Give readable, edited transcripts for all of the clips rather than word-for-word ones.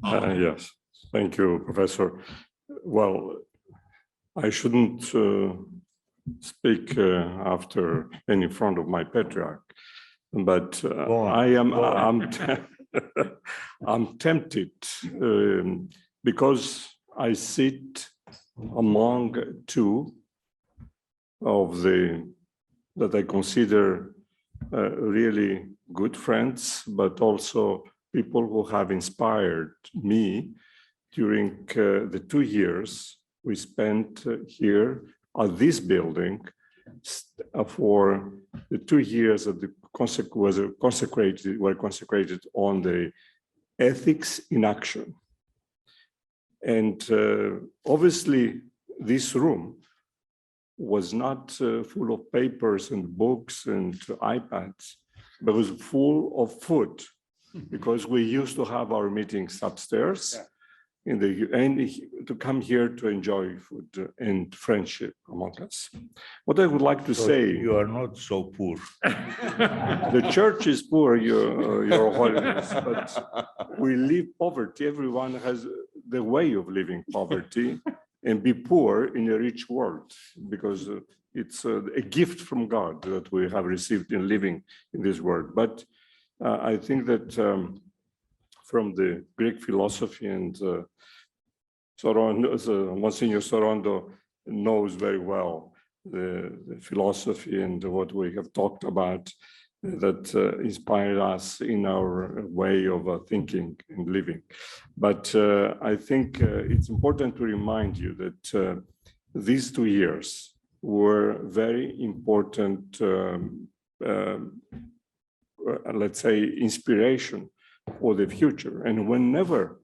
Yes, thank you, Professor. Well, I shouldn't speak after and in front of my patriarch, but I'm tempted because I sit among two of that I consider really good friends, but also people who have inspired me during the 2 years we spent here at this building for the 2 years that were consecrated on the ethics in action. And obviously this room was not full of papers and books and iPads, but was full of food, because we used to have our meetings upstairs and to come here to enjoy food and friendship among us. What I would like to say— You are not so poor. The church is poor, Your Holiness, but we live poverty. Everyone has the way of living poverty and be poor in a rich world, because it's a gift from God that we have received in living in this world. But I think that from the Greek philosophy, and Monsignor Sorondo knows very well the philosophy and what we have talked about that inspired us in our way of thinking and living. But I think it's important to remind you that these 2 years were very important, let's say, inspiration for the future. And whenever,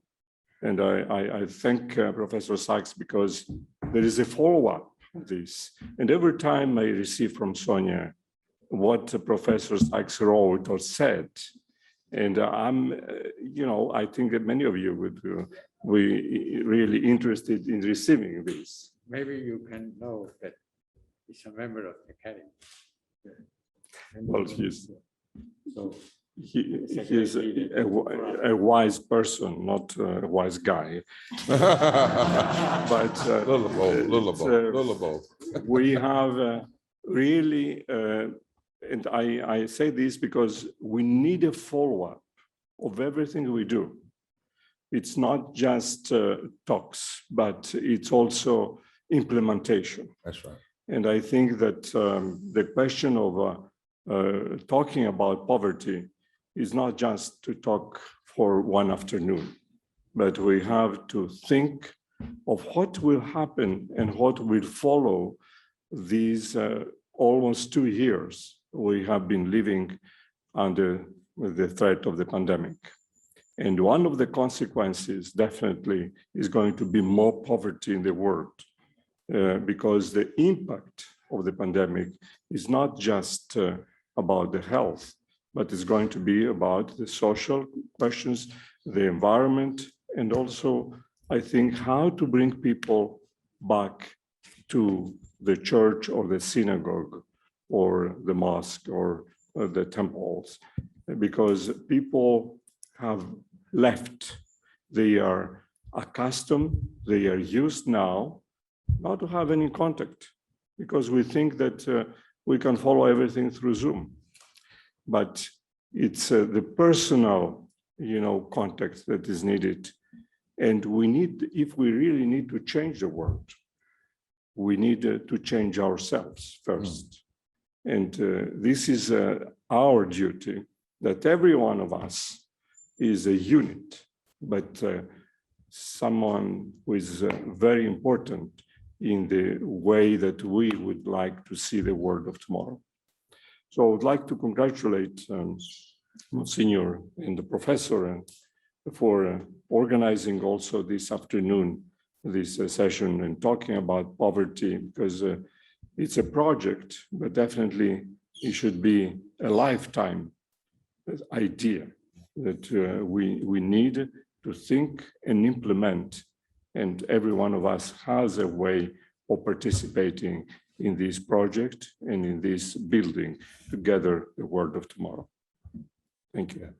and I thank Professor Sachs, because there is a follow-up of this. And every time I receive from Sonia what Professor Sachs wrote or said, and I think that many of you would be really interested in receiving this. Maybe you can know that he's a member of the Academy. Well, he's a wise person, not a wise guy. But we have really, and I say this because we need a follow-up of everything we do. It's not just talks, but it's also implementation. That's right. And I think that the question of talking about poverty is not just to talk for one afternoon, but we have to think of what will happen and what will follow these almost 2 years we have been living under the threat of the pandemic. And one of the consequences definitely is going to be more poverty in the world, because the impact of the pandemic is not just about the health, but it's going to be about the social questions, the environment, and also, I think, how to bring people back to the church or the synagogue or the mosque or the temples, because people have left. They are accustomed, they are used now not to have any contact, because we think that we can follow everything through Zoom. But it's the personal, contact that is needed. And we need, if we really need to change the world, we need to change ourselves first. And this is our duty, that every one of us is a unit, but someone who is very important in the way that we would like to see the world of tomorrow. So I would like to congratulate Monsignor and the professor for organizing also this afternoon, this session, and talking about poverty, because it's a project, but definitely it should be a lifetime idea that we need to think and implement. And every one of us has a way of participating in this project and in this building together the world of tomorrow. Thank you.